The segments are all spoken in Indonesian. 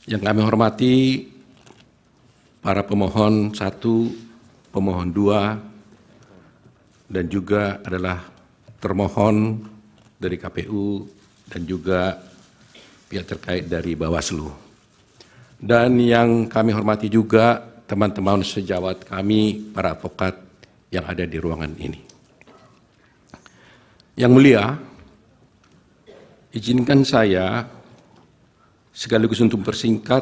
Yang kami hormati para pemohon 1, pemohon 2, dan juga adalah termohon dari KPU dan juga pihak terkait dari Bawaslu. Dan yang kami hormati juga teman-teman sejawat kami, para advokat yang ada di ruangan ini. Yang mulia, izinkan saya sekaligus untuk persingkat,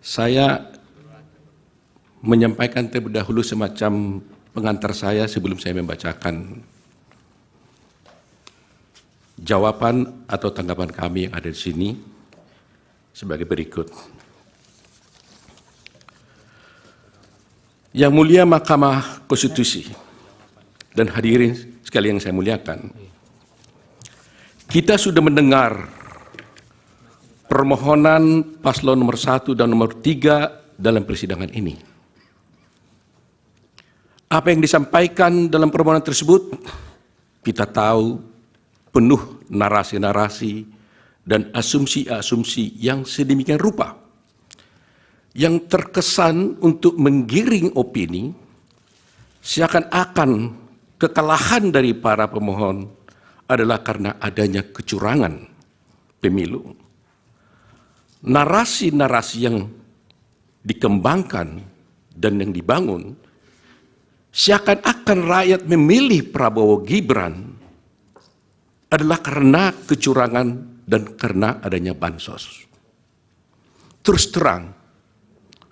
saya menyampaikan terlebih dahulu semacam pengantar saya sebelum saya membacakan jawaban atau tanggapan kami yang ada di sini sebagai berikut. Yang mulia Mahkamah Konstitusi dan hadirin sekalian yang saya muliakan, kita sudah mendengar permohonan paslon nomor 1 dan nomor 3 dalam persidangan ini. Apa yang disampaikan dalam permohonan tersebut, kita tahu penuh narasi-narasi dan asumsi-asumsi yang sedemikian rupa, yang terkesan untuk menggiring opini, seakan-akan kekalahan dari para pemohon adalah karena adanya kecurangan pemilu. Narasi-narasi yang dikembangkan dan yang dibangun, seakan-akan rakyat memilih Prabowo Gibran adalah karena kecurangan dan karena adanya bansos. Terus terang,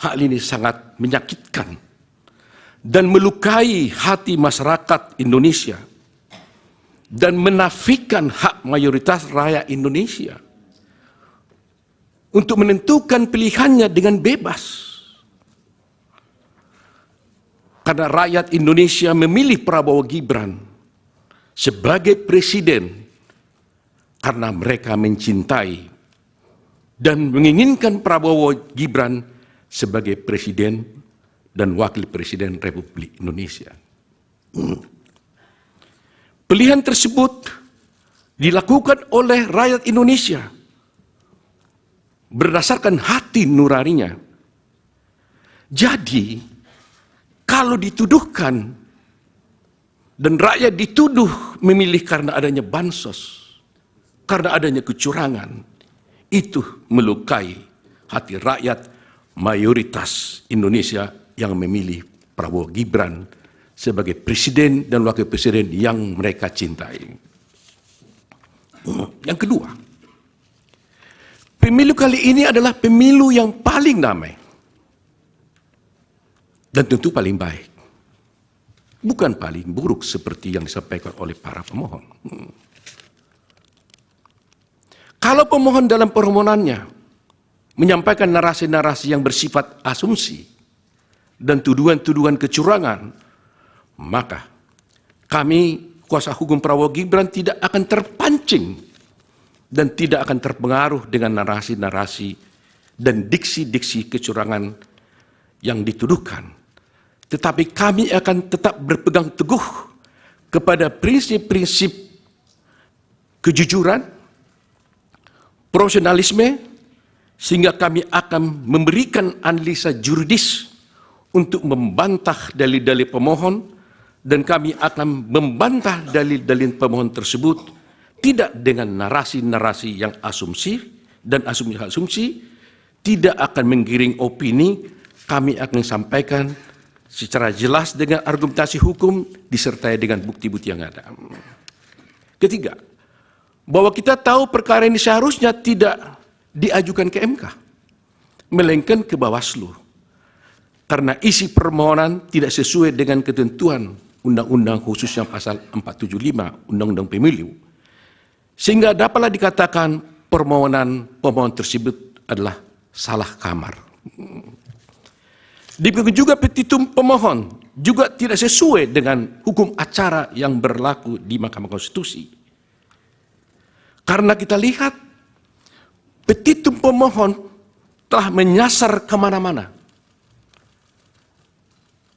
hal ini sangat menyakitkan dan melukai hati masyarakat Indonesia dan menafikan hak mayoritas rakyat Indonesia untuk menentukan pilihannya dengan bebas. Karena rakyat Indonesia memilih Prabowo Gibran sebagai presiden karena mereka mencintai dan menginginkan Prabowo Gibran sebagai presiden dan wakil presiden Republik Indonesia. Pilihan tersebut dilakukan oleh rakyat Indonesia berdasarkan hati nuraninya. Jadi, kalau dituduhkan dan rakyat dituduh memilih karena adanya bansos, karena adanya kecurangan, itu melukai hati rakyat mayoritas Indonesia yang memilih Prabowo Gibran sebagai presiden dan wakil presiden yang mereka cintai. Yang kedua, pemilu kali ini adalah pemilu yang paling damai dan tentu paling baik, bukan paling buruk seperti yang disampaikan oleh para pemohon. Kalau pemohon dalam permohonannya menyampaikan narasi-narasi yang bersifat asumsi dan tuduhan-tuduhan kecurangan, maka kami, kuasa hukum Prabowo Gibran, tidak akan terpancing dan tidak akan terpengaruh dengan narasi-narasi dan diksi-diksi kecurangan yang dituduhkan. Tetapi kami akan tetap berpegang teguh kepada prinsip-prinsip kejujuran, profesionalisme, sehingga kami akan memberikan analisa juridis untuk membantah dalil-dalil pemohon, dan kami akan membantah dalil-dalil pemohon tersebut tidak dengan narasi-narasi yang asumsi dan asumsi-asumsi, tidak akan menggiring opini. Kami akan sampaikan secara jelas dengan argumentasi hukum disertai dengan bukti-bukti yang ada. Ketiga, bahwa kita tahu perkara ini seharusnya tidak diajukan ke MK, melainkan ke Bawaslu, karena isi permohonan tidak sesuai dengan ketentuan Undang-Undang khususnya pasal 475 Undang-Undang Pemilu, sehingga dapatlah dikatakan permohonan pemohon tersebut adalah salah kamar. Demikian juga petitum pemohon juga tidak sesuai dengan hukum acara yang berlaku di Mahkamah Konstitusi. Karena kita lihat petitum pemohon telah menyasar kemana-mana,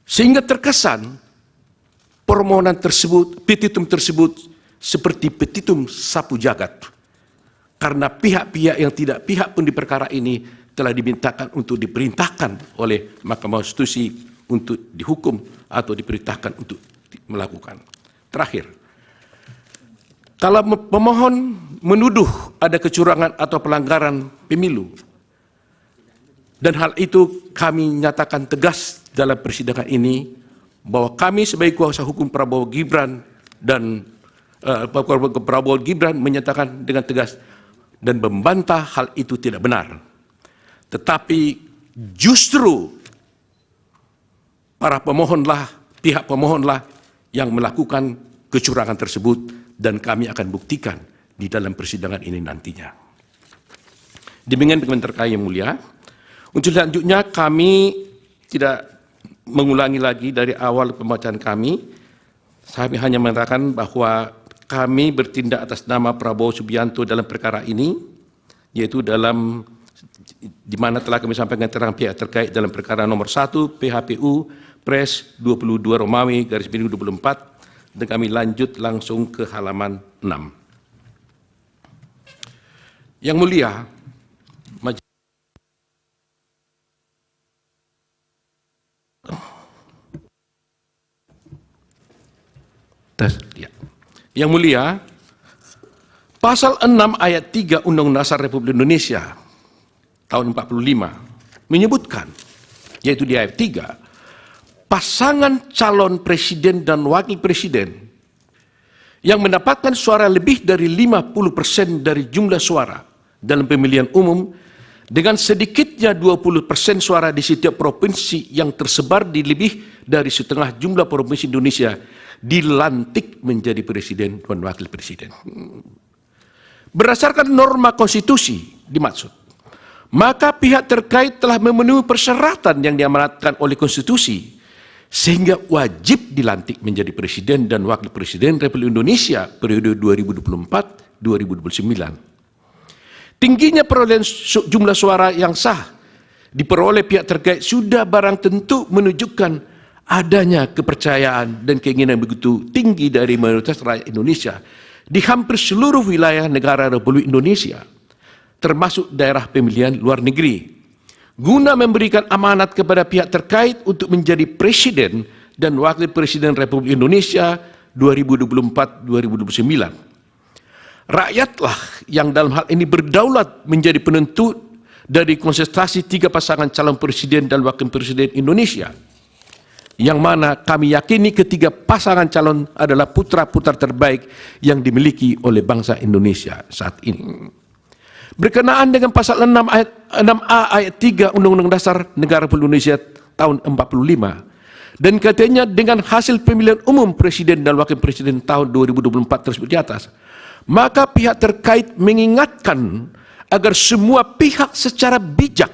sehingga terkesan permohonan tersebut, petitum tersebut seperti petitum sapu jagat karena pihak-pihak yang tidak pihak pun di perkara ini telah dimintakan untuk diperintahkan oleh Mahkamah Konstitusi untuk dihukum atau diperintahkan untuk melakukan. Terakhir, kalau pemohon menuduh ada kecurangan atau pelanggaran pemilu, dan hal itu kami nyatakan tegas dalam persidangan ini bahwa kami sebagai kuasa hukum Prabowo Gibran dan Prabowo Gibran menyatakan dengan tegas dan membantah hal itu tidak benar. Tetapi justru para pemohonlah, pihak pemohonlah yang melakukan kecurangan tersebut, dan kami akan buktikan di dalam persidangan ini nantinya. Demikian terkait yang mulia. Untuk selanjutnya kami tidak mengulangi lagi dari awal pembacaan kami. Saya hanya mengatakan bahwa kami bertindak atas nama Prabowo Subianto dalam perkara ini, yaitu dalam di mana telah kami sampaikan keterangan pihak terkait dalam perkara nomor 1 PHPU Pres 22 Romawi garis miring 24, dan kami lanjut langsung ke halaman 6. Yang mulia, Yang mulia, pasal 6 ayat 3 Undang-Undang Dasar Republik Indonesia tahun 45 menyebutkan, yaitu di ayat 3, pasangan calon presiden dan wakil presiden yang mendapatkan suara lebih dari 50% dari jumlah suara dalam pemilihan umum dengan sedikitnya 20% suara di setiap provinsi yang tersebar di lebih dari setengah jumlah provinsi Indonesia dilantik menjadi presiden dan wakil presiden. Berdasarkan norma konstitusi dimaksud, maka pihak terkait telah memenuhi persyaratan yang diamanatkan oleh konstitusi sehingga wajib dilantik menjadi presiden dan wakil presiden Republik Indonesia periode 2024-2029. Tingginya perolehan jumlah suara yang sah diperoleh pihak terkait sudah barang tentu menunjukkan adanya kepercayaan dan keinginan begitu tinggi dari mayoritas rakyat Indonesia di hampir seluruh wilayah negara Republik Indonesia, termasuk daerah pemilihan luar negeri, guna memberikan amanat kepada pihak terkait untuk menjadi presiden dan wakil presiden Republik Indonesia 2024-2029. Rakyatlah yang dalam hal ini berdaulat menjadi penentu dari konsentrasi 3 pasangan calon presiden dan wakil presiden Indonesia, yang mana kami yakini ketiga pasangan calon adalah putra-putra terbaik yang dimiliki oleh bangsa Indonesia saat ini. Berkenaan dengan pasal 6A ayat 3 Undang-Undang Dasar Negara Republik Indonesia tahun 45, dan katanya dengan hasil pemilihan umum presiden dan wakil presiden tahun 2024 tersebut di atas, maka pihak terkait mengingatkan agar semua pihak secara bijak,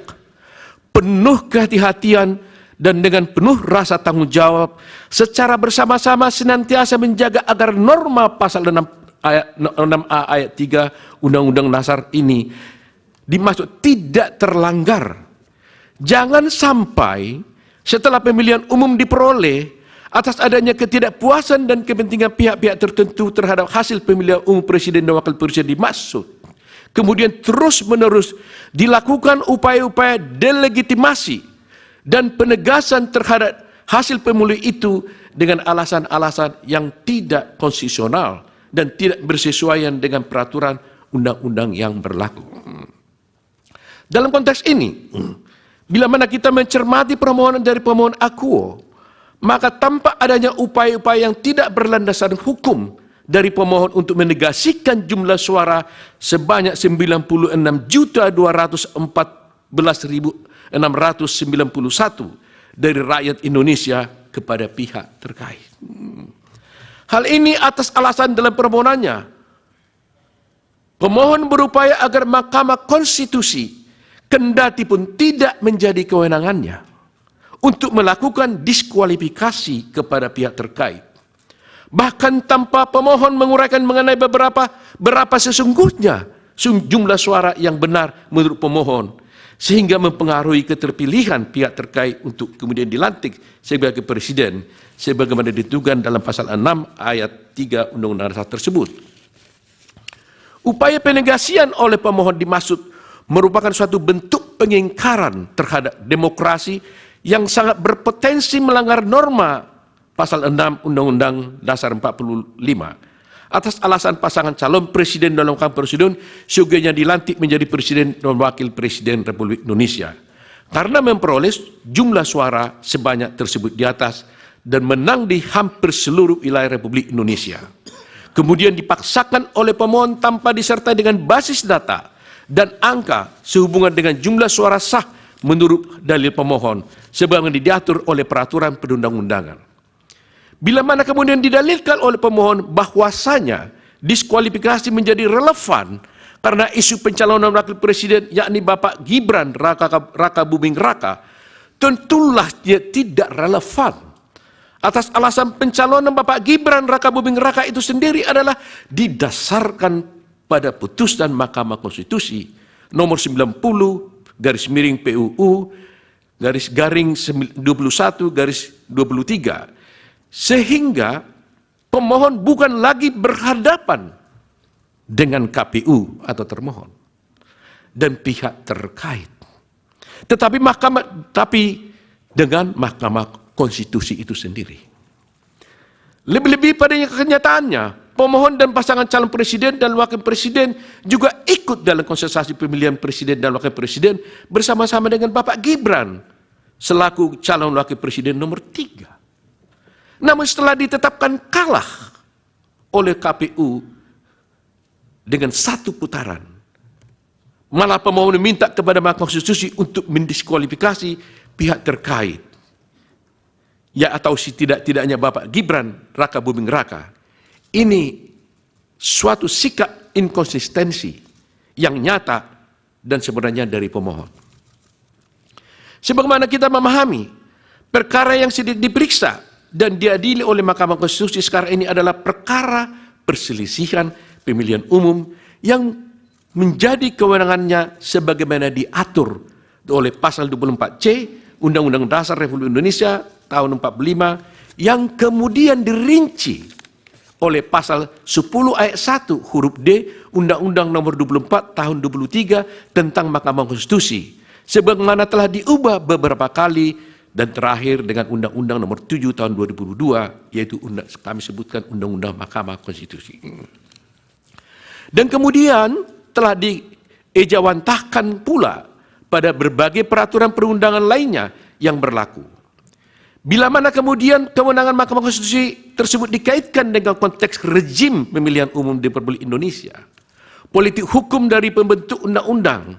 penuh kehati-hatian, dan dengan penuh rasa tanggung jawab secara bersama-sama senantiasa menjaga agar norma pasal 6A ayat 3 Undang-Undang Dasar ini dimaksud tidak terlanggar. Jangan sampai setelah pemilihan umum diperoleh atas adanya ketidakpuasan dan kepentingan pihak-pihak tertentu terhadap hasil pemilihan umum presiden dan wakil presiden dimaksud, kemudian terus-menerus dilakukan upaya-upaya delegitimasi dan penegasan terhadap hasil pemilu itu dengan alasan-alasan yang tidak konstitusional dan tidak bersesuaian dengan peraturan undang-undang yang berlaku. Dalam konteks ini, bila mana kita mencermati permohonan dari pemohon akuo, maka tampak adanya upaya-upaya yang tidak berlandasan hukum dari pemohon untuk menegasikan jumlah suara sebanyak 96.214.691 dari rakyat Indonesia kepada pihak terkait. Hal ini atas alasan dalam permohonannya, pemohon berupaya agar Mahkamah Konstitusi kendati pun tidak menjadi kewenangannya untuk melakukan diskualifikasi kepada pihak terkait, bahkan tanpa pemohon menguraikan mengenai berapa sesungguhnya jumlah suara yang benar menurut pemohon, sehingga mempengaruhi keterpilihan pihak terkait untuk kemudian dilantik sebagai presiden sebagaimana ditentukan dalam pasal 6 ayat 3 Undang-Undang Dasar tersebut. Upaya penegasian oleh pemohon dimaksud merupakan suatu bentuk pengingkaran terhadap demokrasi yang sangat berpotensi melanggar norma pasal 6 Undang-Undang Dasar 45 atas alasan pasangan calon presiden dan wakil presiden syogianya dilantik menjadi presiden dan wakil presiden Republik Indonesia karena memperoleh jumlah suara sebanyak tersebut di atas dan menang di hampir seluruh wilayah Republik Indonesia. Kemudian dipaksakan oleh pemohon tanpa disertai dengan basis data dan angka sehubungan dengan jumlah suara sah menurut dalil pemohon sebagaimana diatur oleh peraturan perundang-undangan. Bila mana kemudian didalilkan oleh pemohon bahwasanya diskualifikasi menjadi relevan karena isu pencalonan wakil presiden yakni Bapak Gibran Raka Buming Raka, tentulah dia tidak relevan. Atas alasan pencalonan Bapak Gibran Raka Buming Raka itu sendiri adalah didasarkan pada putusan Mahkamah Konstitusi nomor 90 garis miring PUU garis garing 21 garis 23 sehingga pemohon bukan lagi berhadapan dengan KPU atau termohon dan pihak terkait, tetapi dengan Mahkamah Konstitusi itu sendiri. Lebih-lebih pada kenyataannya, pemohon dan pasangan calon presiden dan wakil presiden juga ikut dalam kontestasi pemilihan presiden dan wakil presiden bersama-sama dengan Bapak Gibran selaku calon wakil presiden nomor 3. Namun setelah ditetapkan kalah oleh KPU dengan satu putaran, malah pemohon meminta kepada Mahkamah Konstitusi untuk mendiskualifikasi pihak terkait, ya atau tidak-tidaknya Bapak Gibran Raka Buming Raka. Ini suatu sikap inkonsistensi yang nyata dan sebenarnya dari pemohon. Sebagaimana kita memahami, perkara yang sedang diperiksa dan diadili oleh Mahkamah Konstitusi sekarang ini adalah perkara perselisihan pemilihan umum yang menjadi kewenangannya sebagaimana diatur oleh pasal 24C Undang-Undang Dasar Republik Indonesia tahun 45 yang kemudian dirinci oleh pasal 10 ayat 1 huruf D Undang-Undang nomor 24 tahun 23 tentang Mahkamah Konstitusi sebagaimana telah diubah beberapa kali dan terakhir dengan Undang-Undang nomor 7 tahun 2002 yaitu kami sebutkan Undang-Undang Mahkamah Konstitusi. Dan kemudian telah diejawantahkan pula pada berbagai peraturan perundangan lainnya yang berlaku. Bila mana kemudian kewenangan Mahkamah Konstitusi tersebut dikaitkan dengan konteks rezim pemilihan umum di Republik Indonesia, politik hukum dari pembentuk undang-undang,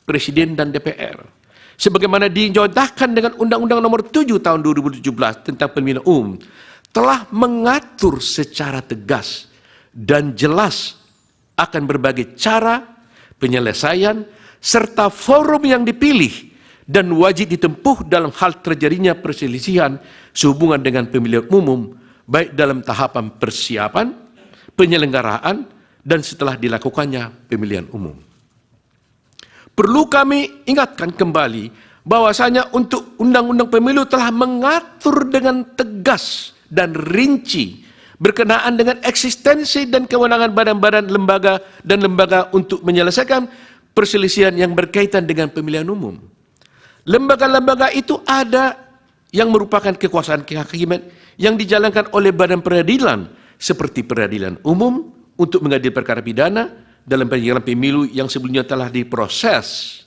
presiden dan DPR, sebagaimana dicontohkan dengan Undang-Undang nomor 7 tahun 2017 tentang pemilihan umum, telah mengatur secara tegas dan jelas akan berbagai cara, penyelesaian, serta forum yang dipilih dan wajib ditempuh dalam hal terjadinya perselisihan sehubungan dengan pemilihan umum, baik dalam tahapan persiapan, penyelenggaraan, dan setelah dilakukannya pemilihan umum. Perlu kami ingatkan kembali bahwasanya untuk Undang-Undang Pemilu telah mengatur dengan tegas dan rinci berkenaan dengan eksistensi dan kewenangan badan-badan lembaga dan lembaga untuk menyelesaikan perselisihan yang berkaitan dengan pemilihan umum. Lembaga-lembaga itu ada yang merupakan kekuasaan kehakiman yang dijalankan oleh badan peradilan seperti peradilan umum untuk mengadili perkara pidana dalam penyelenggaraan pemilu yang sebelumnya telah diproses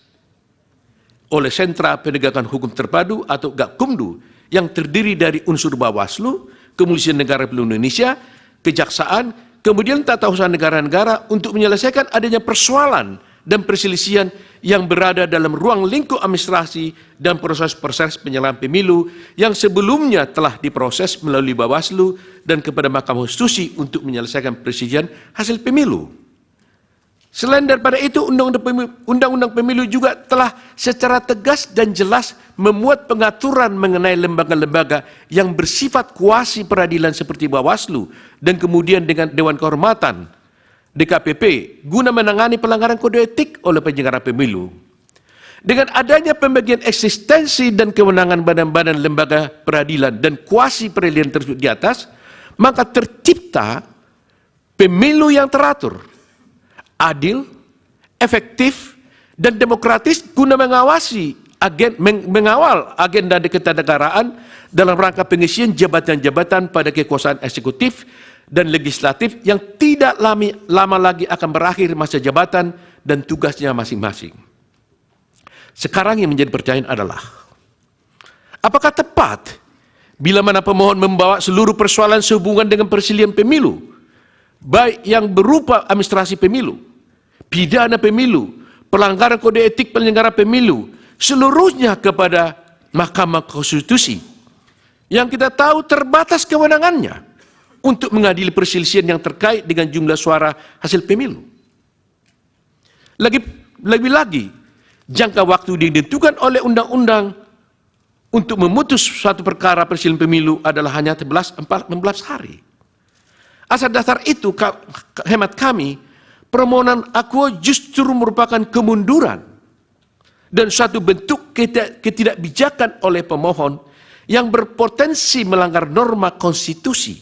oleh Sentra Penegakan Hukum Terpadu atau Gakumdu yang terdiri dari unsur Bawaslu, Kepolisian Negara Republik Indonesia, Kejaksaan, kemudian tata usaha negara-negara untuk menyelesaikan adanya persoalan dan perselisihan yang berada dalam ruang lingkup administrasi dan proses-proses penyelenggaraan pemilu yang sebelumnya telah diproses melalui Bawaslu dan kepada Mahkamah Konstitusi untuk menyelesaikan perselisihan hasil pemilu. Selain daripada itu, Undang-Undang Pemilu juga telah secara tegas dan jelas memuat pengaturan mengenai lembaga-lembaga yang bersifat kuasi peradilan seperti Bawaslu dan kemudian dengan Dewan Kehormatan DKPP guna menangani pelanggaran kode etik oleh penyelenggara pemilu. Dengan adanya pembagian eksistensi dan kewenangan badan-badan lembaga peradilan dan kuasi peradilan tersebut di atas, maka tercipta pemilu yang teratur, adil, efektif, dan demokratis guna mengawal agenda ketatanegaraan dalam rangka pengisian jabatan-jabatan pada kekuasaan eksekutif dan legislatif yang tidak lama lagi akan berakhir masa jabatan dan tugasnya masing-masing. Sekarang yang menjadi pertanyaan adalah, apakah tepat bila mana pemohon membawa seluruh persoalan sehubungan dengan perselihan pemilu, baik yang berupa administrasi pemilu, pidana pemilu, pelanggaran kode etik penyelenggara pemilu, seluruhnya kepada Mahkamah Konstitusi, yang kita tahu terbatas kewenangannya untuk mengadili perselisihan yang terkait dengan jumlah suara hasil pemilu. Lebih-lagi, jangka waktu yang ditentukan oleh undang-undang untuk memutus suatu perkara perselisihan pemilu adalah hanya 14 hari. Asal dasar itu, hemat kami, permohonan akuo justru merupakan kemunduran dan suatu bentuk ketidakbijakan oleh pemohon yang berpotensi melanggar norma konstitusi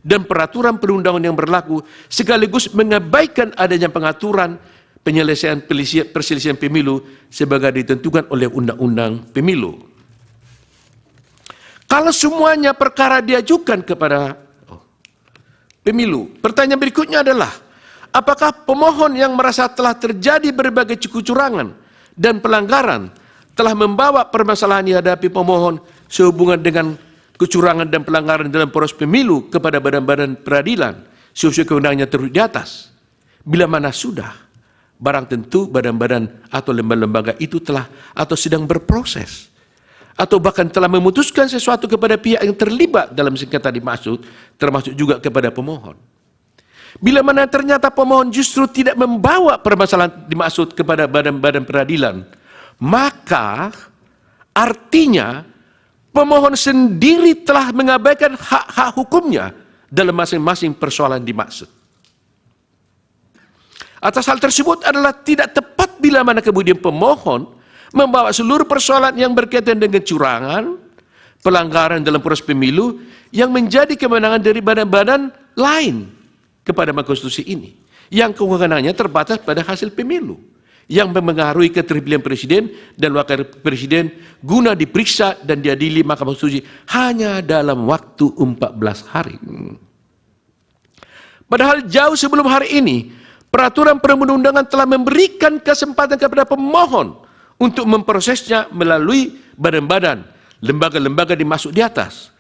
dan peraturan perundangan yang berlaku, sekaligus mengabaikan adanya pengaturan penyelesaian perselisihan pemilu sebagai ditentukan oleh undang-undang pemilu. Kalau semuanya perkara diajukan kepada pemilu, pertanyaan berikutnya adalah, apakah pemohon yang merasa telah terjadi berbagai kecurangan dan pelanggaran telah membawa permasalahan yang dihadapi pemohon sehubungan dengan kecurangan dan pelanggaran dalam proses pemilu kepada badan-badan peradilan sesuai kewenangannya terus di atas? Bila mana sudah, barang tentu badan-badan atau lembaga-lembaga itu telah atau sedang berproses, atau bahkan telah memutuskan sesuatu kepada pihak yang terlibat dalam sengketa dimaksud, termasuk juga kepada pemohon. Bila mana ternyata pemohon justru tidak membawa permasalahan dimaksud kepada badan-badan peradilan, maka artinya pemohon sendiri telah mengabaikan hak-hak hukumnya dalam masing-masing persoalan dimaksud. Atas hal tersebut adalah tidak tepat bila mana kemudian pemohon membawa seluruh persoalan yang berkaitan dengan kecurangan, pelanggaran dalam proses pemilu yang menjadi kewenangan dari badan-badan lain kepada Mahkamah Konstitusi ini, yang kewenangannya terbatas pada hasil pemilu, yang mempengaruhi keterpilihan presiden dan wakil presiden guna diperiksa dan diadili Mahkamah Konstitusi hanya dalam waktu 14 hari. Padahal jauh sebelum hari ini, peraturan perundang-undangan telah memberikan kesempatan kepada pemohon untuk memprosesnya melalui badan-badan, lembaga-lembaga dimaksud di atas.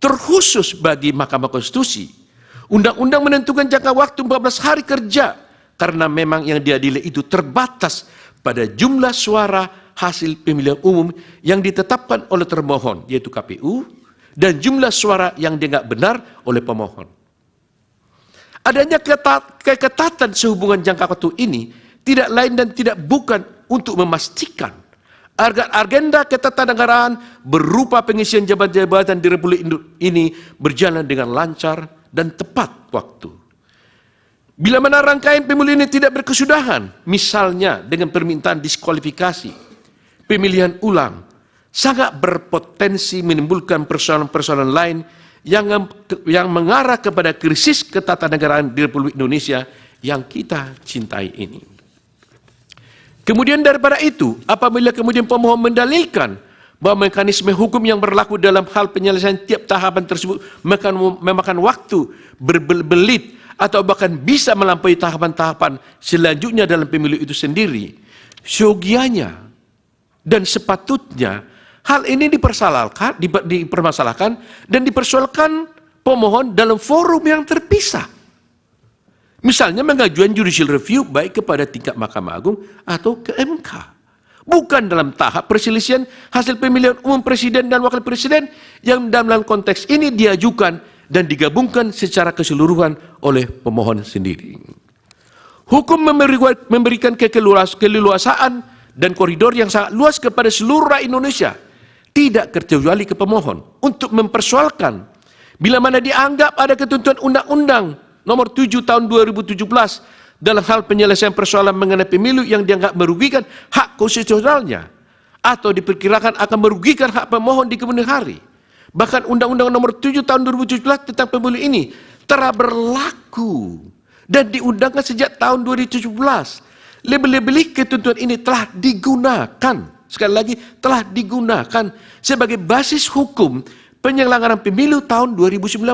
Terkhusus bagi Mahkamah Konstitusi, undang-undang menentukan jangka waktu 14 hari kerja karena memang yang diadili itu terbatas pada jumlah suara hasil pemilihan umum yang ditetapkan oleh termohon, yaitu KPU, dan jumlah suara yang dianggap benar oleh pemohon. Adanya keketatan sehubungan jangka waktu ini tidak lain dan tidak bukan untuk memastikan agar agenda ketatanegaraan berupa pengisian jabatan-jabatan di Republik ini berjalan dengan lancar dan tepat waktu. Bila mana rangkaian pemilu ini tidak berkesudahan, misalnya dengan permintaan diskualifikasi, pemilihan ulang, sangat berpotensi menimbulkan persoalan-persoalan lain yang mengarah kepada krisis ketatanegaraan di Republik Indonesia yang kita cintai ini. Kemudian daripada itu, apabila kemudian pemohon mendalilkan bahwa mekanisme hukum yang berlaku dalam hal penyelesaian tiap tahapan tersebut memakan waktu berbelit atau bahkan bisa melampaui tahapan-tahapan selanjutnya dalam pemilu itu sendiri, seyogianya dan sepatutnya hal ini dipermasalahkan dan dipersoalkan pemohon dalam forum yang terpisah. Misalnya mengajukan judicial review baik kepada tingkat Mahkamah Agung atau ke MK. Bukan dalam tahap perselisihan hasil pemilihan umum presiden dan wakil presiden yang dalam konteks ini diajukan dan digabungkan secara keseluruhan oleh pemohon sendiri. Hukum memberikan keleluasaan dan koridor yang sangat luas kepada seluruh rakyat Indonesia, tidak terkecuali ke pemohon, untuk mempersoalkan bila mana dianggap ada ketentuan undang-undang nomor 7 tahun 2017 dalam hal penyelesaian persoalan mengenai pemilu yang dianggap merugikan hak konstitusionalnya atau diperkirakan akan merugikan hak pemohon di kemudian hari. Bahkan Undang-Undang nomor 7 tahun 2017 tentang pemilu ini telah berlaku dan diundangkan sejak tahun 2017. Lebih-lebih ketentuan ini telah digunakan, sekali lagi telah digunakan sebagai basis hukum penyelenggaraan pemilu tahun 2019.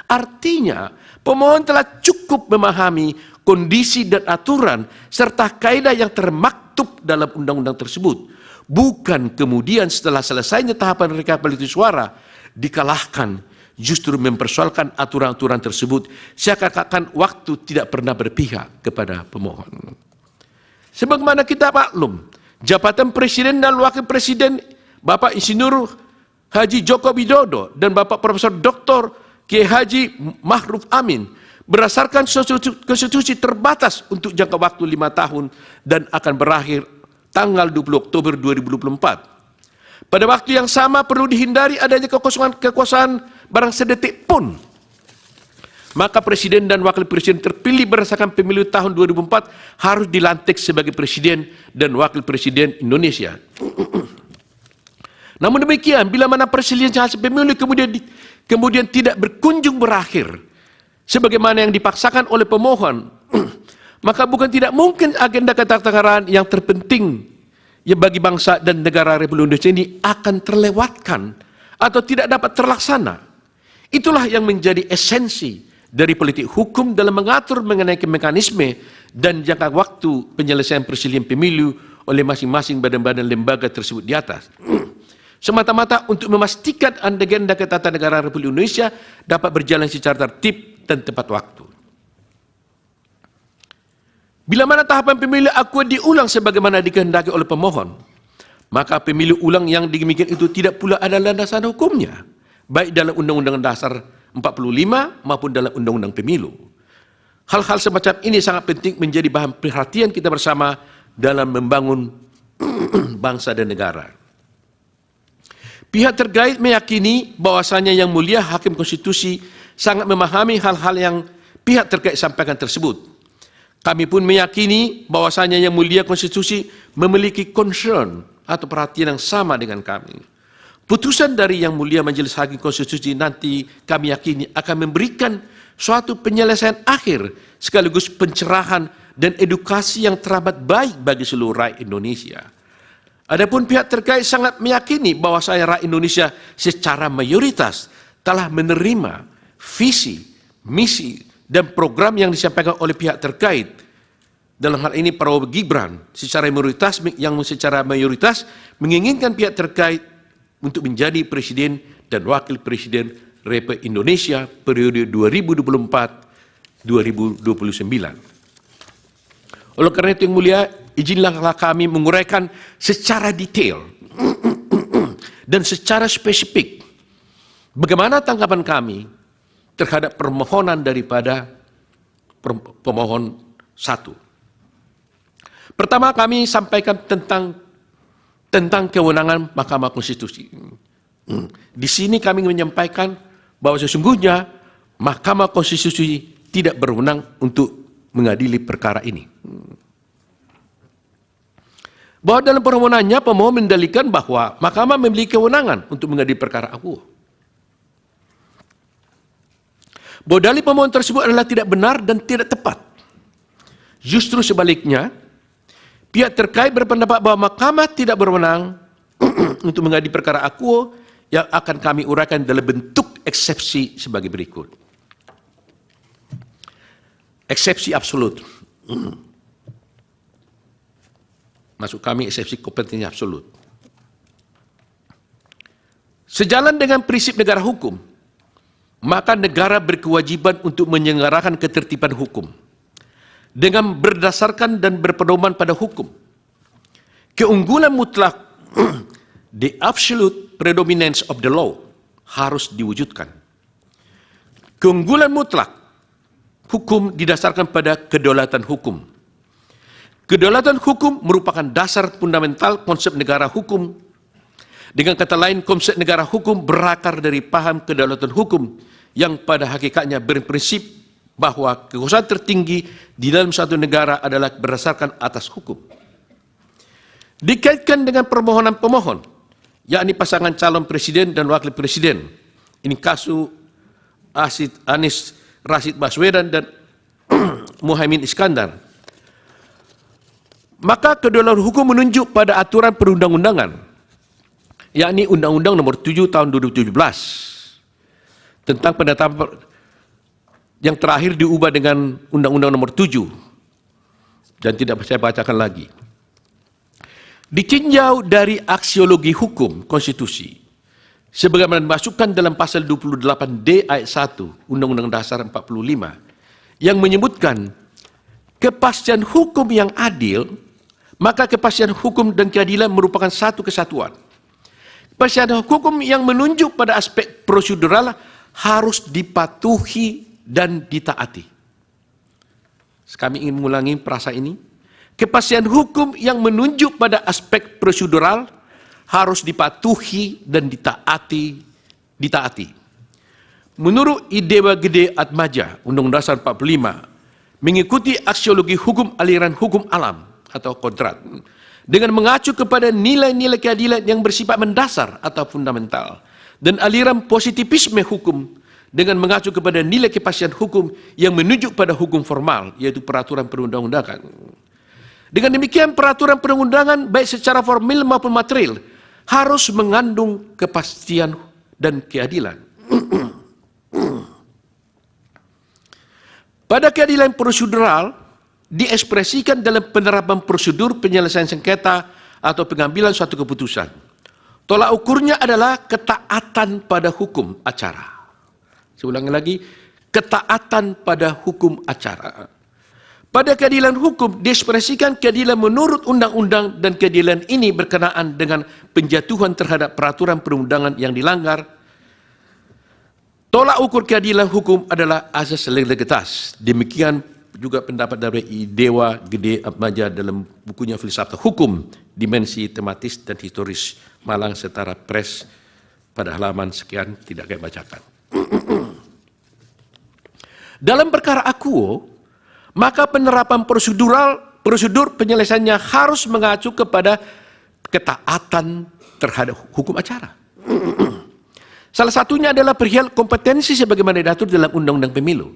Artinya, pemohon telah cukup memahami kondisi dan aturan serta kaidah yang termaktub dalam undang-undang tersebut. Bukan kemudian setelah selesainya tahapan rekapitulasi suara dikalahkan, justru mempersoalkan aturan-aturan tersebut seakan-akan waktu tidak pernah berpihak kepada pemohon. Sebagaimana kita maklum, jabatan Presiden dan Wakil Presiden Bapak Insinyur Haji Joko Widodo dan Bapak Profesor Dr. Kiai Haji Ma'ruf Amin berdasarkan konstitusi terbatas untuk jangka waktu 5 tahun dan akan berakhir tanggal 20 Oktober 2024. Pada waktu yang sama perlu dihindari adanya kekosongan barang sedetik pun. Maka Presiden dan Wakil Presiden terpilih berdasarkan pemilu tahun 2004 harus dilantik sebagai Presiden dan Wakil Presiden Indonesia. Namun demikian, bila mana perselisihan hasil pemilu kemudian tidak berkunjung berakhir, sebagaimana yang dipaksakan oleh pemohon, maka bukan tidak mungkin agenda ketatanegaraan yang terpenting ya bagi bangsa dan negara Republik Indonesia ini akan terlewatkan atau tidak dapat terlaksana. Itulah yang menjadi esensi dari politik hukum dalam mengatur mengenai mekanisme dan jangka waktu penyelesaian perselisihan pemilu oleh masing-masing badan-badan lembaga tersebut di atas. Semata-mata untuk memastikan agenda ketatanegaraan Republik Indonesia dapat berjalan secara tertib dan tepat waktu. Bila mana tahapan pemilu akuo diulang sebagaimana dikehendaki oleh pemohon, maka pemilu ulang yang demikian itu tidak pula ada landasan hukumnya, baik dalam Undang-Undang Dasar 45 maupun dalam Undang-Undang Pemilu. Hal-hal semacam ini sangat penting menjadi bahan perhatian kita bersama dalam membangun bangsa dan negara. Pihak terkait meyakini bahwasanya Yang Mulia Hakim Konstitusi sangat memahami hal-hal yang pihak terkait sampaikan tersebut. Kami pun meyakini bahwasanya Yang Mulia Konstitusi memiliki concern atau perhatian yang sama dengan kami. Putusan dari Yang Mulia Majelis Hakim Konstitusi nanti kami yakini akan memberikan suatu penyelesaian akhir sekaligus pencerahan dan edukasi yang teramat baik bagi seluruh rakyat Indonesia. Adapun pihak terkait sangat meyakini bahwasanya rakyat Indonesia secara mayoritas telah menerima visi, misi, dan program yang disampaikan oleh pihak terkait. Dalam hal ini Prabowo Gibran secara mayoritas menginginkan pihak terkait untuk menjadi Presiden dan Wakil Presiden Republik Indonesia periode 2024-2029. Oleh karena itu Yang Mulia, izinlah kami menguraikan secara detail dan secara spesifik bagaimana tanggapan kami terhadap permohonan daripada pemohon 1. Pertama, kami sampaikan tentang kewenangan Mahkamah Konstitusi. Di sini kami menyampaikan bahwa sesungguhnya Mahkamah Konstitusi tidak berwenang untuk mengadili perkara ini. Bahwa dalam permohonannya pemohon mendalilkan bahwa Mahkamah memiliki kewenangan untuk mengadili perkara akuo. Bahwa dalil pemohon tersebut adalah tidak benar dan tidak tepat. Justru sebaliknya, pihak terkait berpendapat bahwa Mahkamah tidak berwenang untuk mengadili perkara akuo yang akan kami uraikan dalam bentuk eksepsi sebagai berikut. Eksepsi absolut. Maksud kami eksepsi kompetensi absolut. Sejalan dengan prinsip negara hukum, maka negara berkewajiban untuk menyelenggarakan ketertiban hukum dengan berdasarkan dan berpedoman pada hukum. Keunggulan mutlak, the absolute predominance of the law, harus diwujudkan. Keunggulan mutlak hukum didasarkan pada kedaulatan hukum. Kedaulatan hukum merupakan dasar fundamental konsep negara hukum. Dengan kata lain, konsep negara hukum berakar dari paham kedaulatan hukum yang pada hakikatnya berprinsip bahwa kekuasaan tertinggi di dalam suatu negara adalah berdasarkan atas hukum. Dikaitkan dengan permohonan pemohon, yakni pasangan calon presiden dan wakil presiden. Ini kasus Anies Rashid Baswedan dan Muhaimin Iskandar, maka kedaulatan hukum menunjuk pada aturan perundang-undangan, yakni Undang-Undang Nomor 7 Tahun 2017 tentang penetapan yang terakhir diubah dengan Undang-Undang Nomor 7 dan tidak saya bacakan lagi. Ditinjau dari aksiologi hukum konstitusi sebagaimana dimasukkan dalam pasal 28D ayat 1 Undang-Undang Dasar 45 yang menyebutkan kepastian hukum yang adil, maka kepastian hukum dan keadilan merupakan satu kesatuan. Kepastian hukum yang menunjuk pada aspek prosedural harus dipatuhi dan ditaati. Kami ingin mengulangi frasa ini. Kepastian hukum yang menunjuk pada aspek prosedural harus dipatuhi dan ditaati. Menurut Idewa Gede Atmaja, Undang-Undang Dasar 45, mengikuti aksiologi hukum aliran hukum alam atau kodrat, dengan mengacu kepada nilai-nilai keadilan yang bersifat mendasar atau fundamental, dan aliran positivisme hukum dengan mengacu kepada nilai kepastian hukum yang menunjuk pada hukum formal, yaitu peraturan perundang-undangan. Dengan demikian, peraturan perundang-undangan baik secara formal maupun material harus mengandung kepastian dan keadilan. Pada keadilan prosedural diekspresikan dalam penerapan prosedur penyelesaian sengketa atau pengambilan suatu keputusan. Tolak ukurnya adalah ketaatan pada hukum acara. Saya ulangi lagi, ketaatan pada hukum acara. Pada keadilan hukum diekspresikan keadilan menurut undang-undang dan keadilan ini berkenaan dengan penjatuhan terhadap peraturan perundangan yang dilanggar. Tolak ukur keadilan hukum adalah asas legalitas. Demikian juga pendapat dari Idewa Gede Atmaja dalam bukunya Filsafat Hukum, Dimensi Tematis dan Historis Malang Setara Press pada halaman sekian, tidak saya bacakan. Dalam perkara akuo, maka penerapan prosedur penyelesaiannya harus mengacu kepada ketaatan terhadap hukum acara. Salah satunya adalah perihal kompetensi sebagaimana diatur dalam Undang-Undang Pemilu.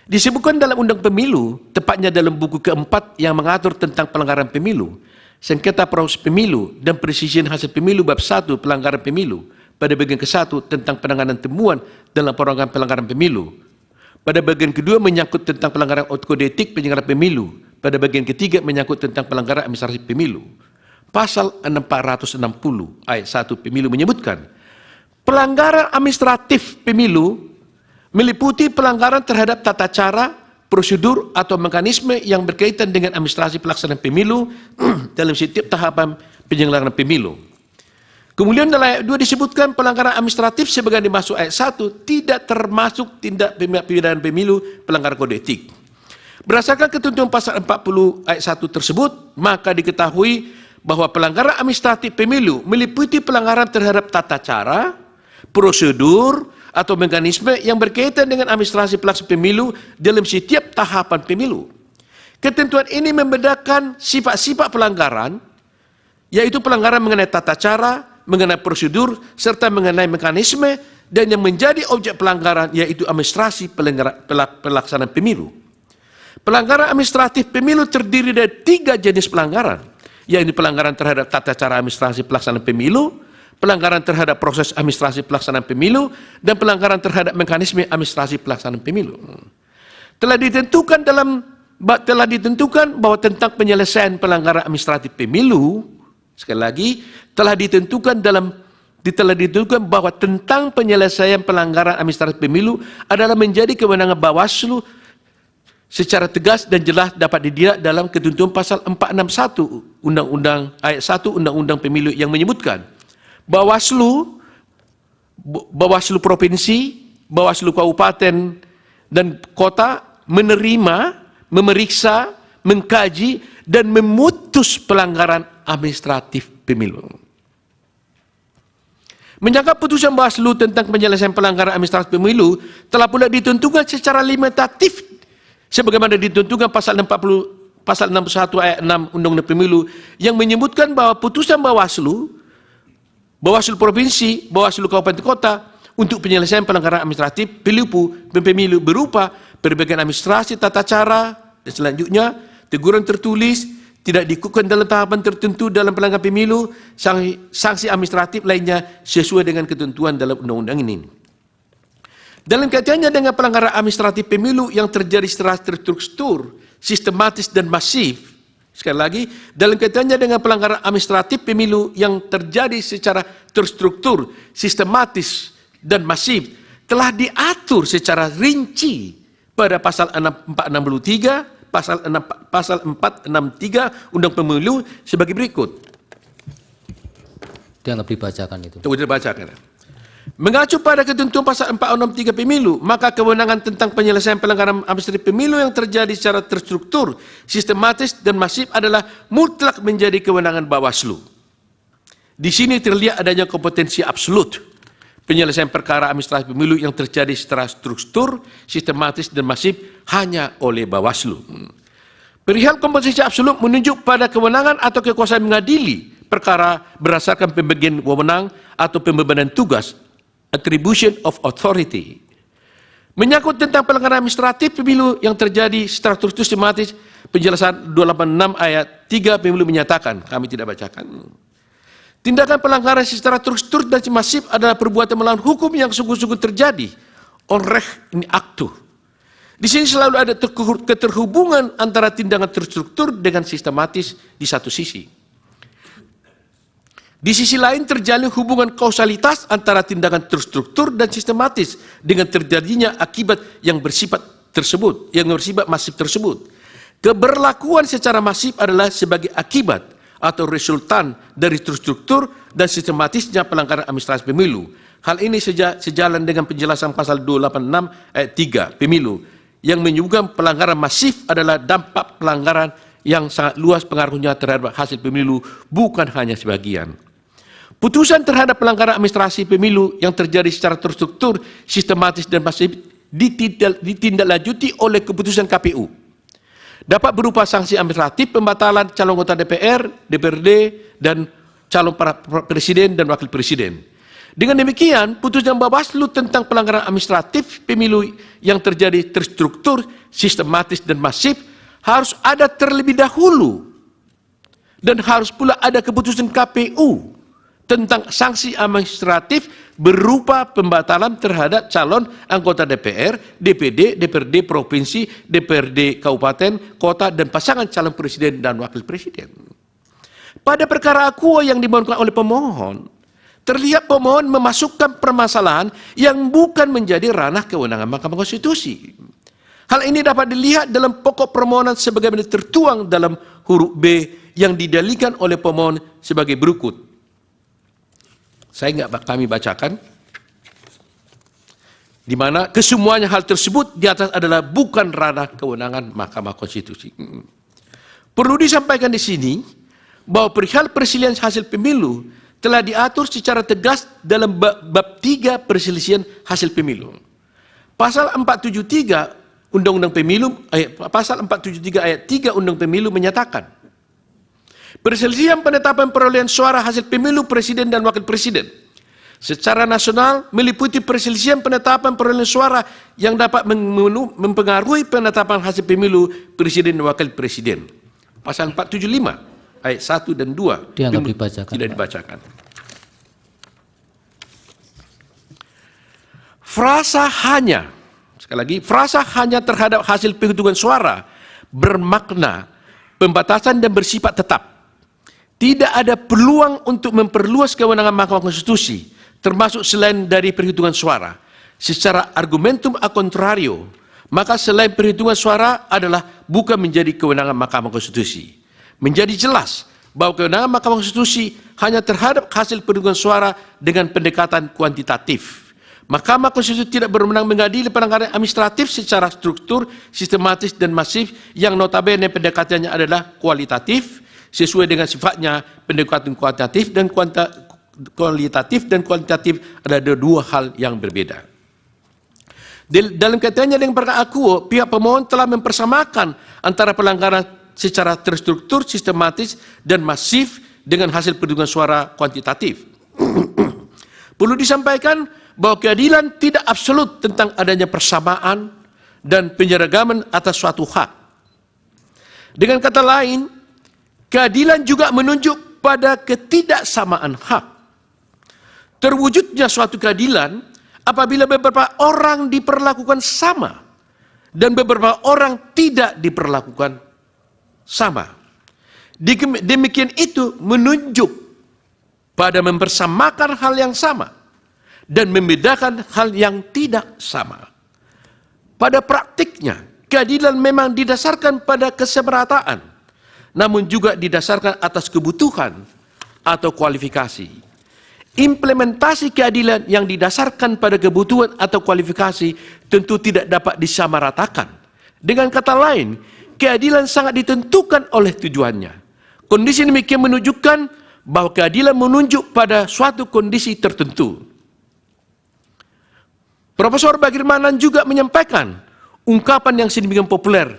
Disebutkan dalam Undang Pemilu, tepatnya dalam buku keempat yang mengatur tentang pelanggaran pemilu, sengketa proses pemilu, dan persisian hasil pemilu bab 1 pelanggaran pemilu, pada bagian ke-1 tentang penanganan temuan dalam pelanggaran pemilu, pada bagian kedua menyangkut tentang pelanggaran kode etik penyelenggara pemilu, pada bagian ketiga menyangkut tentang pelanggaran administrasi pemilu. Pasal 460 ayat 1 pemilu menyebutkan, pelanggaran administratif pemilu meliputi pelanggaran terhadap tata cara, prosedur, atau mekanisme yang berkaitan dengan administrasi pelaksanaan pemilu dalam setiap tahapan penyelenggaraan pemilu. Kemudian dalam ayat 2 disebutkan pelanggaran administratif sebagaimana dimaksud ayat 1 tidak termasuk tindak pidana pemilu pelanggaran kode etik. Berdasarkan ketentuan pasal 40 ayat 1 tersebut, maka diketahui bahwa pelanggaran administratif pemilu meliputi pelanggaran terhadap tata cara, prosedur, atau mekanisme yang berkaitan dengan administrasi pelaksanaan pemilu dalam setiap tahapan pemilu. Ketentuan ini membedakan sifat-sifat pelanggaran, yaitu pelanggaran mengenai tata cara, mengenai prosedur, serta mengenai mekanisme, dan yang menjadi objek pelanggaran yaitu administrasi pelaksanaan pemilu. Pelanggaran administratif pemilu terdiri dari 3 jenis pelanggaran, yaitu pelanggaran terhadap tata cara administrasi pelaksanaan pemilu, pelanggaran terhadap proses administrasi pelaksanaan pemilu, dan pelanggaran terhadap mekanisme administrasi pelaksanaan pemilu. Telah ditentukan bahwa tentang penyelesaian pelanggaran administratif pemilu, sekali lagi, telah ditentukan bahwa tentang penyelesaian pelanggaran administratif pemilu adalah menjadi kewenangan Bawaslu secara tegas dan jelas dapat dilihat dalam ketentuan pasal 461 Undang-Undang ayat 1 Undang-Undang Pemilu yang menyebutkan Bawaslu provinsi, Bawaslu kabupaten dan kota menerima, memeriksa, mengkaji dan memutus pelanggaran administratif pemilu. Menyangka putusan Bawaslu tentang penyelesaian pelanggaran administratif pemilu telah pula ditentukan secara limitatif sebagaimana ditentukan pasal 61 ayat 6 Undang-Undang Pemilu yang menyebutkan bahwa putusan Bawaslu provinsi, Bawaslu kabupaten kota untuk penyelesaian pelanggaran administratif pemilu berupa perbaikan administrasi tata cara, dan selanjutnya teguran tertulis, tidak diikutkan dalam tahapan tertentu dalam pelanggaran pemilu, sanksi administratif lainnya sesuai dengan ketentuan dalam undang-undang ini. Dalam kaitannya dengan pelanggaran administratif pemilu yang terjadi secara terstruktur, sistematis dan masif, sekali lagi, dalam kaitannya dengan pelanggaran administratif pemilu yang terjadi secara terstruktur, sistematis, dan masif, telah diatur secara rinci pada pasal 463, pasal 463 Undang Pemilu sebagai berikut. Dianggap dibacakan itu. Tunggu dibacakan. Mengacu pada ketentuan pasal 463 pemilu, maka kewenangan tentang penyelesaian pelanggaran administratif pemilu yang terjadi secara terstruktur, sistematis, dan masif adalah mutlak menjadi kewenangan Bawaslu. Di sini terlihat adanya kompetensi absolut penyelesaian perkara administratif pemilu yang terjadi secara struktur, sistematis, dan masif hanya oleh Bawaslu. Perihal kompetensi absolut menunjuk pada kewenangan atau kekuasaan mengadili perkara berdasarkan pembagian wewenang atau pembebanan tugas, attribution of authority. Menyangkut tentang pelanggaran administratif pemilu yang terjadi secara terstruktur sistematis, penjelasan 286 ayat 3 pemilu menyatakan, kami tidak bacakan. Tindakan pelanggaran secara terstruktur dan masif adalah perbuatan melawan hukum yang sungguh-sungguh terjadi, onrecht in actu. Di sini selalu ada keterhubungan antara tindakan terstruktur dengan sistematis di satu sisi. Di sisi lain terjalin hubungan kausalitas antara tindakan terstruktur dan sistematis dengan terjadinya akibat yang bersifat masif tersebut. Keberlakuan secara masif adalah sebagai akibat atau resultan dari terstruktur dan sistematisnya pelanggaran administrasi pemilu. Hal ini sejalan dengan penjelasan pasal 286 ayat 3 pemilu yang menyebutkan pelanggaran masif adalah dampak pelanggaran yang sangat luas pengaruhnya terhadap hasil pemilu, bukan hanya sebagian. Putusan terhadap pelanggaran administrasi pemilu yang terjadi secara terstruktur, sistematis, dan masif ditindaklanjuti oleh keputusan KPU. Dapat berupa sanksi administratif, pembatalan calon anggota DPR, DPRD, dan calon para presiden dan wakil presiden. Dengan demikian, putusan Bawaslu tentang pelanggaran administratif pemilu yang terjadi terstruktur, sistematis, dan masif harus ada terlebih dahulu. Dan harus pula ada keputusan KPU tentang sanksi administratif berupa pembatalan terhadap calon anggota DPR, DPD, DPRD provinsi, DPRD kabupaten, kota, dan pasangan calon presiden dan wakil presiden. Pada perkara akuo yang dimohonkan oleh pemohon, terlihat pemohon memasukkan permasalahan yang bukan menjadi ranah kewenangan Mahkamah Konstitusi. Hal ini dapat dilihat dalam pokok permohonan sebagaimana tertuang dalam huruf B yang didalilkan oleh pemohon sebagai berikut. Kami bacakan, di mana kesemuanya hal tersebut di atas adalah bukan ranah kewenangan Mahkamah Konstitusi. Perlu disampaikan di sini bahwa perihal perselisihan hasil pemilu telah diatur secara tegas dalam bab 3 perselisihan hasil pemilu. Pasal 473 Undang-Undang Pemilu, pasal 473 ayat 3 Undang Pemilu menyatakan, perselisihan penetapan perolehan suara hasil pemilu presiden dan wakil presiden secara nasional meliputi perselisihan penetapan perolehan suara yang dapat mempengaruhi penetapan hasil pemilu presiden dan wakil presiden. Pasal 475 ayat 1 dan 2 dianggap dibacakan. Tidak dibacakan. Frasa hanya, sekali lagi, frasa hanya terhadap hasil penghitungan suara bermakna pembatasan dan bersifat tetap. Tidak ada peluang untuk memperluas kewenangan Mahkamah Konstitusi, termasuk selain dari perhitungan suara. Secara argumentum a contrario, maka selain perhitungan suara adalah bukan menjadi kewenangan Mahkamah Konstitusi. Menjadi jelas bahwa kewenangan Mahkamah Konstitusi hanya terhadap hasil perhitungan suara dengan pendekatan kuantitatif. Mahkamah Konstitusi tidak berwenang mengadili pelanggaran administratif secara struktur, sistematis, dan masif yang notabene pendekatannya adalah kualitatif, sesuai dengan sifatnya pendekatan kualitatif dan kualitatif adalah dua hal yang berbeda. Dalam kaitannya dengan perkara akuo, pihak pemohon telah mempersamakan antara pelanggaran secara terstruktur, sistematis, dan masif dengan hasil perhitungan suara kuantitatif. Perlu disampaikan bahwa keadilan tidak absolut tentang adanya persamaan dan penyeragaman atas suatu hak. Dengan kata lain, keadilan juga menunjuk pada ketidaksamaan hak. Terwujudnya suatu keadilan apabila beberapa orang diperlakukan sama dan beberapa orang tidak diperlakukan sama. Demikian itu menunjuk pada mempersamakan hal yang sama dan membedakan hal yang tidak sama. Pada praktiknya, keadilan memang didasarkan pada kesemerataan, namun juga didasarkan atas kebutuhan atau kualifikasi. Implementasi keadilan yang didasarkan pada kebutuhan atau kualifikasi tentu tidak dapat disamaratakan. Dengan kata lain, keadilan sangat ditentukan oleh tujuannya. Kondisi demikian menunjukkan bahwa keadilan menunjuk pada suatu kondisi tertentu. Profesor Bagirmanan juga menyampaikan ungkapan yang sedemikian populer,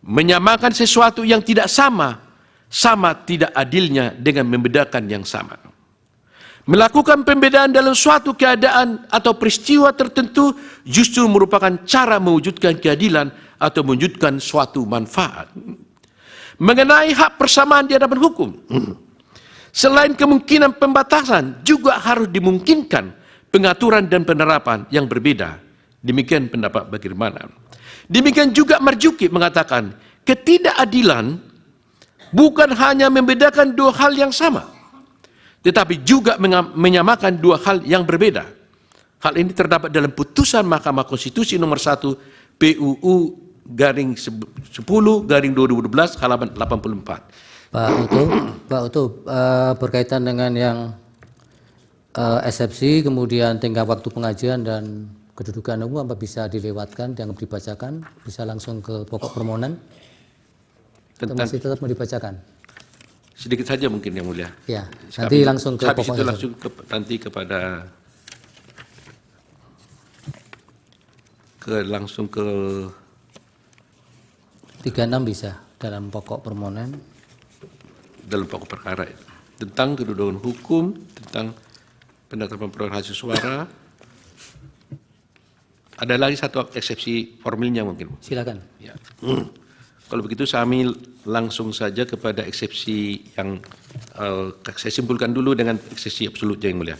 menyamakan sesuatu yang tidak sama, sama tidak adilnya dengan membedakan yang sama. Melakukan pembedaan dalam suatu keadaan atau peristiwa tertentu justru merupakan cara mewujudkan keadilan atau mewujudkan suatu manfaat. Mengenai hak persamaan di hadapan hukum, selain kemungkinan pembatasan, juga harus dimungkinkan pengaturan dan penerapan yang berbeda. Demikian pendapat Bagirmanan. Demikian juga Marzuki mengatakan, ketidakadilan bukan hanya membedakan dua hal yang sama, tetapi juga menyamakan dua hal yang berbeda. Hal ini terdapat dalam putusan Mahkamah Konstitusi nomor 1 PUU garing 10 garing 2012 halaman 84. Pak Utuh, berkaitan dengan yang eksepsi, kemudian tingkat waktu pengajuan dan kedudukan umum, apa bisa dilewatkan, dianggap dibacakan, bisa langsung ke pokok permohonan? Atau masih tetap mau dibacakan? Sedikit saja mungkin yang mulia. Ya, nanti langsung ke habis pokok. itu langsung nanti kepada langsung ke 36 bisa dalam pokok permohonan. Dalam pokok perkara itu. Tentang kedudukan hukum, tentang penetapan perolehan hasil suara. Ada lagi satu eksepsi formilnya mungkin. Silakan. Ya. Kalau begitu kami langsung saja kepada eksepsi yang saya simpulkan dulu dengan eksepsi absolut yang mulia.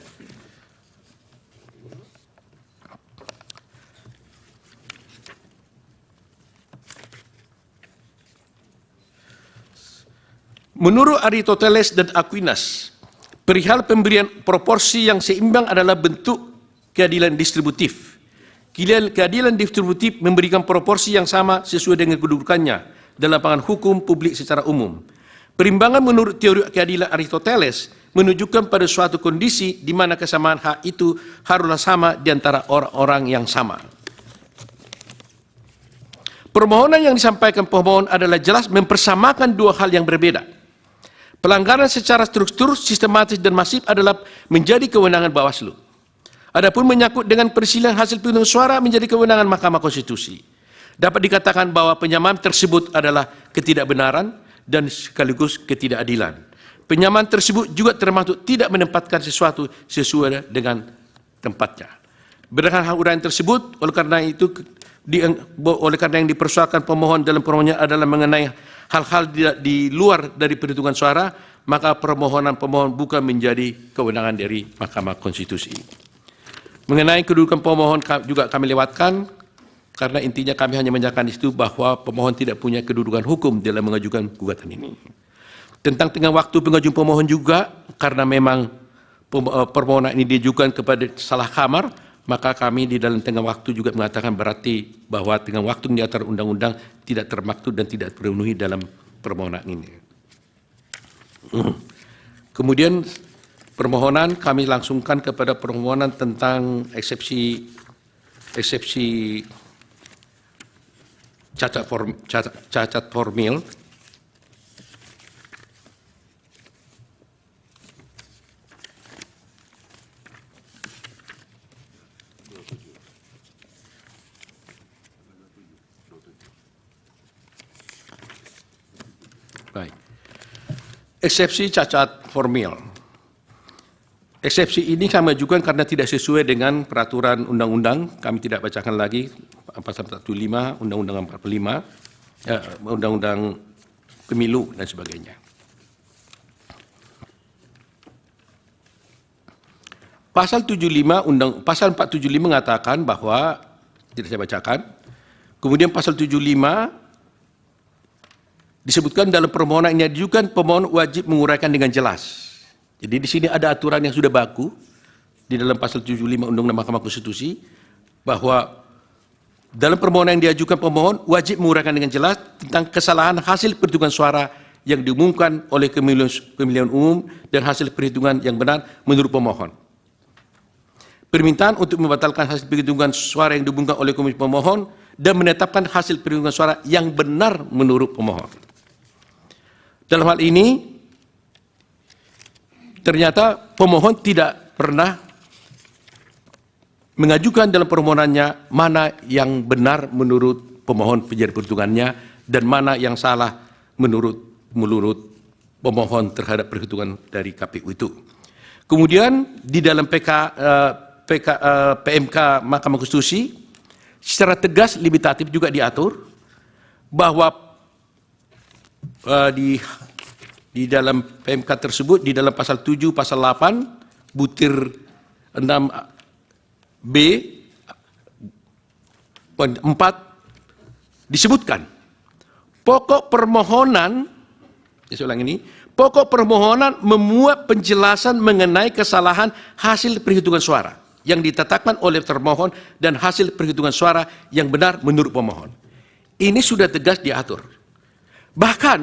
Menurut Aristoteles dan Aquinas, perihal pemberian proporsi yang seimbang adalah bentuk keadilan distributif. Keadilan distributif memberikan proporsi yang sama sesuai dengan kedudukannya dalam pandangan hukum publik secara umum. Perimbangan menurut teori keadilan Aristoteles menunjukkan pada suatu kondisi di mana kesamaan hak itu haruslah sama di antara orang-orang yang sama. Permohonan yang disampaikan pemohon adalah jelas mempersamakan dua hal yang berbeda. Pelanggaran secara struktur, sistematis dan masif adalah menjadi kewenangan Bawaslu. Adapun menyangkut dengan perselisihan hasil penghitungan suara menjadi kewenangan Mahkamah Konstitusi. Dapat dikatakan bahwa penyamaan tersebut adalah ketidakbenaran dan sekaligus ketidakadilan. Penyamaan tersebut juga termasuk tidak menempatkan sesuatu sesuai dengan tempatnya. Berdasarkan hal uraian tersebut, oleh karena yang dipersoalkan pemohon dalam permohonannya adalah mengenai hal-hal di luar dari perhitungan suara, maka permohonan pemohon bukan menjadi kewenangan dari Mahkamah Konstitusi. Mengenai kedudukan pemohon juga kami lewatkan, karena intinya kami hanya menyatakan di situ bahwa pemohon tidak punya kedudukan hukum dalam mengajukan gugatan ini. Tentang tengah waktu pengajuan pemohon juga, karena memang permohonan ini diajukan kepada salah kamar, maka kami di dalam tengah waktu juga mengatakan berarti bahwa tengah waktu di atas undang-undang tidak termaktub dan tidak terpenuhi dalam permohonan ini. Kemudian permohonan kami langsungkan kepada permohonan tentang eksepsi cacat formil. Baik. Eksepsi cacat formil. Eksepsi ini kami ajukan karena tidak sesuai dengan peraturan undang-undang. Kami tidak bacakan lagi pasal 45, Undang-Undang 45, Undang-Undang Pemilu dan sebagainya. Pasal 475 mengatakan bahwa, tidak saya bacakan, kemudian pasal 75 disebutkan dalam permohonan ini diajukan, pemohon wajib menguraikan dengan jelas. Jadi di sini ada aturan yang sudah baku di dalam pasal 75 Undang-Undang Mahkamah Konstitusi, bahwa dalam permohonan yang diajukan pemohon wajib menguraikan dengan jelas tentang kesalahan hasil perhitungan suara yang diumumkan oleh pemilihan umum dan hasil perhitungan yang benar menurut pemohon. Permintaan untuk membatalkan hasil perhitungan suara yang diumumkan oleh komisi pemohon dan menetapkan hasil perhitungan suara yang benar menurut pemohon. Dalam hal ini, ternyata pemohon tidak pernah mengajukan dalam permohonannya mana yang benar menurut pemohon penjadi perhitungannya dan mana yang salah menurut pemohon terhadap perhitungan dari KPU itu. Kemudian di dalam PMK Mahkamah Konstitusi secara tegas limitatif juga diatur bahwa di dalam PMK tersebut, di dalam pasal 7, pasal 8, butir 6B, poin 4, disebutkan pokok permohonan, saya ulang ini, pokok permohonan memuat penjelasan mengenai kesalahan hasil perhitungan suara yang ditetapkan oleh termohon dan hasil perhitungan suara yang benar menurut pemohon. Ini sudah tegas diatur. Bahkan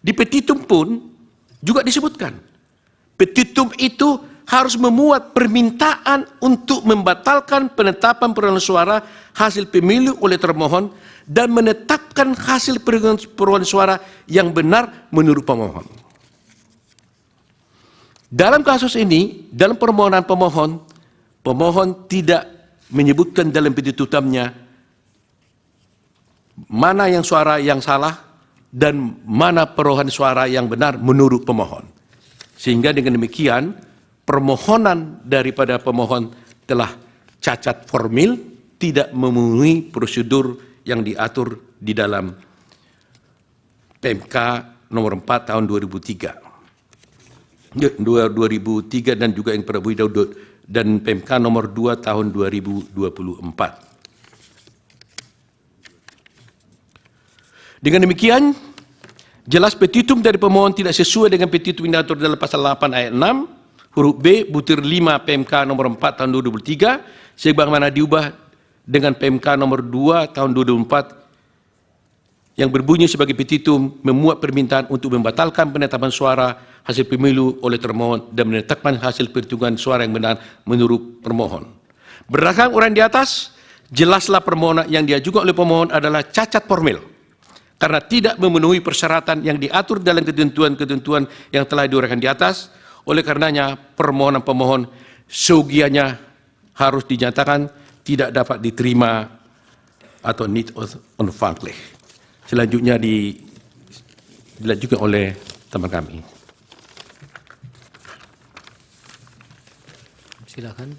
di petitum pun juga disebutkan. Petitum itu harus memuat permintaan untuk membatalkan penetapan perolehan suara hasil pemilu oleh termohon dan menetapkan hasil perolehan suara yang benar menurut pemohon. Dalam kasus ini, dalam permohonan pemohon tidak menyebutkan dalam petitumnya mana yang suara yang salah dan mana perolehan suara yang benar menurut pemohon. Sehingga dengan demikian, permohonan daripada pemohon telah cacat formil, tidak memenuhi prosedur yang diatur di dalam PMK nomor 4 tahun 2003 dan juga yang Prabu Daud dan PMK nomor 2 tahun 2024. Dengan demikian, jelas petitum dari pemohon tidak sesuai dengan petitum yang diatur dalam pasal 8 ayat 6, huruf B, butir 5 PMK nomor 4 tahun 2003, sebagaimana diubah dengan PMK nomor 2 tahun 2004, yang berbunyi sebagai petitum memuat permintaan untuk membatalkan penetapan suara hasil pemilu oleh termohon dan menetapkan hasil perhitungan suara yang benar menurut permohon. Berdasarkan uraian di atas, jelaslah permohonan yang diajukan oleh pemohon adalah cacat formil karena tidak memenuhi persyaratan yang diatur dalam ketentuan-ketentuan yang telah diuraikan di atas. Oleh karenanya, permohonan pemohon seyogianya harus dinyatakan tidak dapat diterima atau need unfoundly. Selanjutnya dilanjutkan oleh teman kami. Silakan.